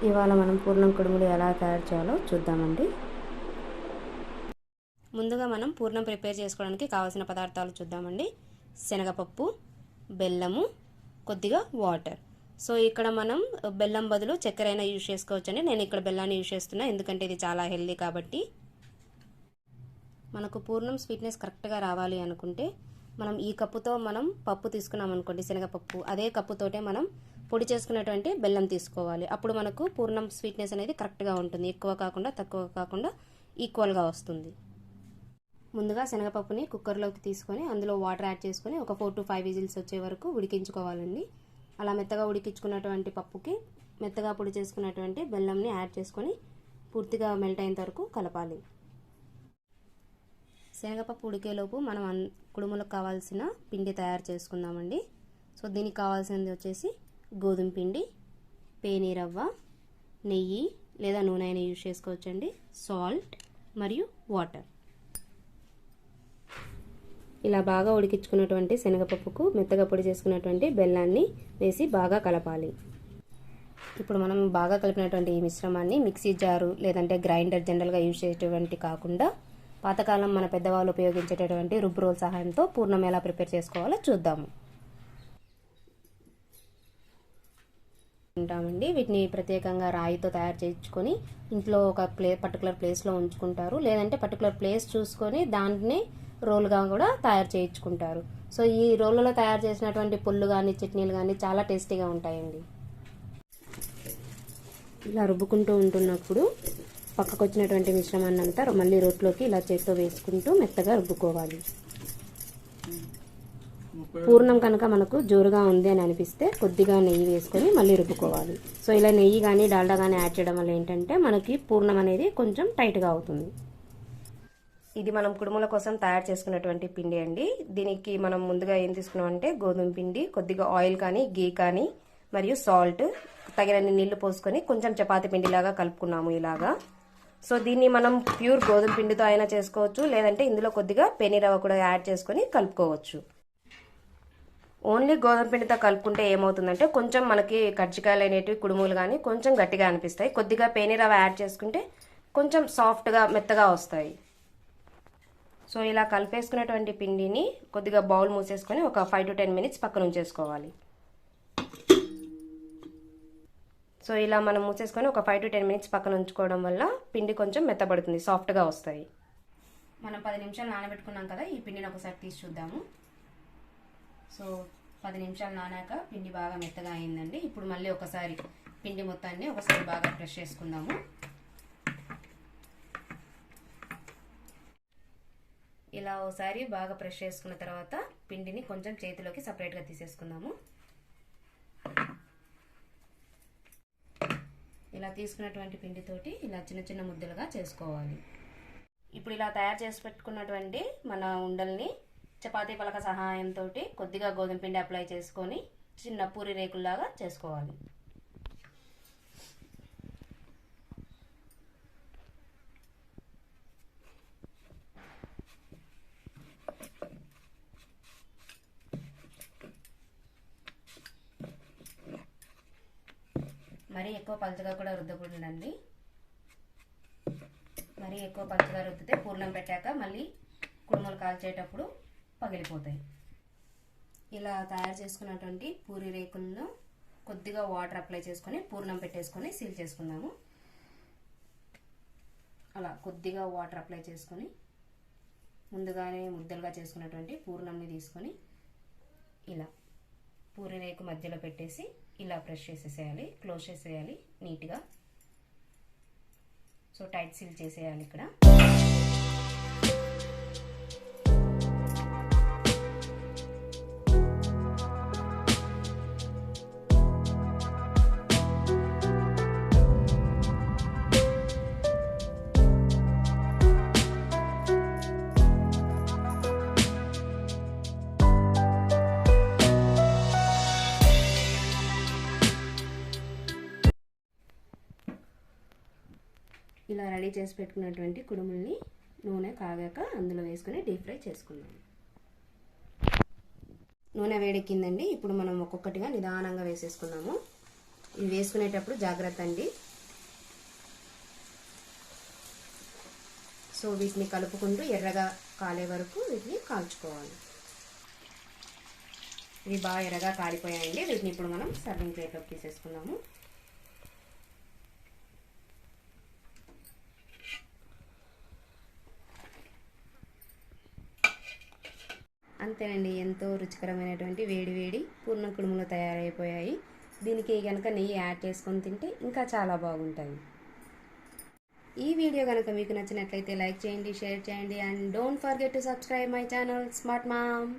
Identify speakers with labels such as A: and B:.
A: ఇవాళ మనం పూర్ణం కుడుములు ఎలా తయారు చేయాలో చూద్దామండి. ముందుగా మనం పూర్ణం ప్రిపేర్ చేసుకోవడానికి కావాల్సిన పదార్థాలు చూద్దామండి. శనగపప్పు, బెల్లము, కొద్దిగా వాటర్. సో ఇక్కడ మనం బెల్లం బదులు చక్కెర అయినా యూజ్ చేసుకోవచ్చండి. నేను ఇక్కడ బెల్లాన్ని యూజ్ చేస్తున్నా, ఎందుకంటే ఇది చాలా హెల్దీ కాబట్టి. మనకు పూర్ణం స్వీట్నెస్ కరెక్ట్గా రావాలి అనుకుంటే మనం ఈ కప్పుతో మనం పప్పు తీసుకున్నాం అనుకోండి, శనగపప్పు, అదే కప్పుతోటే మనం పొడి చేసుకున్నటువంటి బెల్లం తీసుకోవాలి. అప్పుడు మనకు పూర్ణం స్వీట్నెస్ అనేది కరెక్ట్గా ఉంటుంది. ఎక్కువ కాకుండా తక్కువ కాకుండా ఈక్వల్గా వస్తుంది. ముందుగా శనగపప్పుని కుక్కర్లోకి తీసుకొని అందులో వాటర్ యాడ్ చేసుకొని ఒక 4 to 5 విజిల్స్ వచ్చే వరకు ఉడికించుకోవాలండి. అలా మెత్తగా ఉడికించుకున్నటువంటి పప్పుకి మెత్తగా పొడి చేసుకున్నటువంటి బెల్లంని యాడ్ చేసుకొని పూర్తిగా మెల్ట్ అయినంత వరకు కలపాలి. శనగపప్పు ఉడికేలోపు మనం కుడుములకు కావాల్సిన పిండి తయారు చేసుకుందామండి. సో దీనికి కావాల్సింది వచ్చేసి గోధుమ పిండి, పేనీరవ్వ, నెయ్యి లేదా నూనె అయినా యూజ్ చేసుకోవచ్చండి, సాల్ట్ మరియు వాటర్. ఇలా బాగా ఉడికించుకున్నటువంటి శనగపప్పుకు మెత్తగా పొడి చేసుకున్నటువంటి బెల్లాన్ని వేసి బాగా కలపాలి. ఇప్పుడు మనం బాగా కలిపినటువంటి ఈ మిశ్రమాన్ని మిక్సీ జారు లేదంటే గ్రైండర్ జనరల్గా యూజ్ చేసేటువంటి కాకుండా పాతకాలం మన పెద్దవాళ్ళు ఉపయోగించేటటువంటి రుబ్బు రోల్ సహాయంతో పూర్ణం ఎలా ప్రిపేర్ చేసుకోవాలో చూద్దాము. ఉంటామండి. వీటిని ప్రత్యేకంగా రాయితో తయారు చేయించుకొని ఇంట్లో ఒక పర్టికులర్ ప్లేస్లో ఉంచుకుంటారు. లేదంటే పర్టికులర్ ప్లేస్ చూసుకొని దాన్ని రోల్గా కూడా తయారు చేయించుకుంటారు. సో ఈ రోల్లో తయారు చేసినటువంటి పుళ్ళు కానీ చట్నీలు కానీ చాలా టేస్టీగా ఉంటాయండి. ఇలా రుబ్బుకుంటూ ఉంటున్నప్పుడు పక్కకు వచ్చినటువంటి మిశ్రమాన్ని అంతా మళ్ళీ రోట్లోకి ఇలా చేత్తో వేసుకుంటూ మెత్తగా రుబ్బుకోవాలి. పూర్ణం కనుక మనకు జోరుగా ఉంది అని అనిపిస్తే కొద్దిగా నెయ్యి వేసుకొని మళ్ళీ రుబ్బుకోవాలి. సో ఇలా నెయ్యి కానీ డాల్డా కానీ యాడ్ చేయడం వల్ల ఏంటంటే మనకి పూర్ణం అనేది కొంచెం టైట్గా అవుతుంది. ఇది మనం కుడుముల కోసం తయారు చేసుకున్నటువంటి పిండి అండి. దీనికి మనం ముందుగా ఏం తీసుకున్నాం అంటే గోధుమ పిండి, కొద్దిగా ఆయిల్ కానీ గీ కానీ మరియు సాల్ట్, తగినన్ని నీళ్లు పోసుకొని కొంచెం చపాతీ పిండిలాగా కలుపుకున్నాము ఇలాగా. సో దీన్ని మనం ప్యూర్ గోధుమ పిండితో అయినా చేసుకోవచ్చు, లేదంటే ఇందులో కొద్దిగా పేనీరవ్వ కూడా యాడ్ చేసుకొని కలుపుకోవచ్చు. ఓన్లీ గోధుమ పిండితో కలుపుకుంటే ఏమవుతుందంటే కొంచెం మనకి కజ్జికాయలు అనేటివి కుడుములు కానీ కొంచెం గట్టిగా అనిపిస్తాయి. కొద్దిగా పేనీరవ్వ యాడ్ చేసుకుంటే కొంచెం సాఫ్ట్గా మెత్తగా వస్తాయి. సో ఇలా కలిపేసుకున్నటువంటి పిండిని కొద్దిగా బౌల్ మూసేసుకొని ఒక 5 to 10 minutes పక్కన ఉంచేసుకోవాలి. సో ఇలా మనం మూసేసుకొని ఒక 5 to 10 minutes పక్కన ఉంచుకోవడం వల్ల పిండి కొంచెం మెత్తబడుతుంది, సాఫ్ట్గా వస్తాయి. మనం 10 నిమిషాలు నానబెట్టుకున్నాం కదా, ఈ పిండిని ఒకసారి తీసి చూద్దాము. సో 10 నిమిషాలు నానాక పిండి బాగా మెత్తగా అయిందండి. ఇప్పుడు మళ్ళీ ఒకసారి పిండి మొత్తాన్ని ఒకసారి బాగా ప్రెస్ చేసుకుందాము. ఇలా ఒకసారి బాగా ప్రెస్ చేసుకున్న తర్వాత పిండిని కొంచెం చేతిలోకి సపరేట్గా తీసేసుకుందాము. ఇలా తీసుకున్నటువంటి పిండితోటి ఇలా చిన్న చిన్న ముద్దలుగా చేసుకోవాలి. ఇప్పుడు ఇలా తయారు చేసి పెట్టుకున్నటువంటి మన ఉండల్ని చపాతీ పలక సహాయంతో కొద్దిగా గోధుమ పిండి అప్లై చేసుకొని చిన్న పూరి రేకుల్లాగా చేసుకోవాలి. మరీ ఎక్కువ పలుచగా కూడా రుద్దకూడదండి. మరీ ఎక్కువ పలుచగా రుద్దితే పూర్ణం పెట్టాక మళ్ళీ కుడుములు కాల్చేటప్పుడు పగిలిపోతాయి. ఇలా తయారు చేసుకున్నటువంటి పూరి రేకులను కొద్దిగా వాటర్ అప్లై చేసుకొని పూర్ణం పెట్టేసుకొని సీల్ చేసుకుందాము. అలా కొద్దిగా వాటర్ అప్లై చేసుకొని ముందుగానే ముద్దలుగా చేసుకున్నటువంటి పూర్ణంని తీసుకొని ఇలా పూరి రేకు మధ్యలో పెట్టేసి ఇలా ప్రెస్ చేసేసేయాలి, క్లోజ్ చేసేయాలి నీట్గా. సో టైట్ సీల్ చేసేయాలి ఇక్కడ. ఇలా రెడీ చేసి పెట్టుకున్నటువంటి కుడుముల్ని నూనె కాగాక అందులో వేసుకొని డీప్ ఫ్రై చేసుకుందాం. నూనె వేడెక్కిందండి. ఇప్పుడు మనం ఒక్కొక్కటిగా నిదానంగా వేసేసుకుందాము. ఇవి వేసుకునేటప్పుడు జాగ్రత్త అండి, సో వీటిని కలుపుకుంటూ ఎర్రగా కాలే వరకు వీటిని కాల్చుకోవాలి. ఇవి బాగా ఎర్రగా కాలిపోయాయండి. వీటిని ఇప్పుడు మనం సర్వింగ్ ప్లేట్లోకి తీసేసుకుందాము. అంతేనండి, ఎంతో రుచికరమైనటువంటి వేడి వేడి పూర్ణ కుడుములు తయారైపోయాయి. దీనికి కనుక నెయ్యి యాడ్ చేసుకొని తింటే ఇంకా చాలా బాగుంటాయి. ఈ వీడియో కనుక మీకు నచ్చినట్లయితే లైక్ చేయండి, షేర్ చేయండి, and don't forget to subscribe my channel smart ma'am.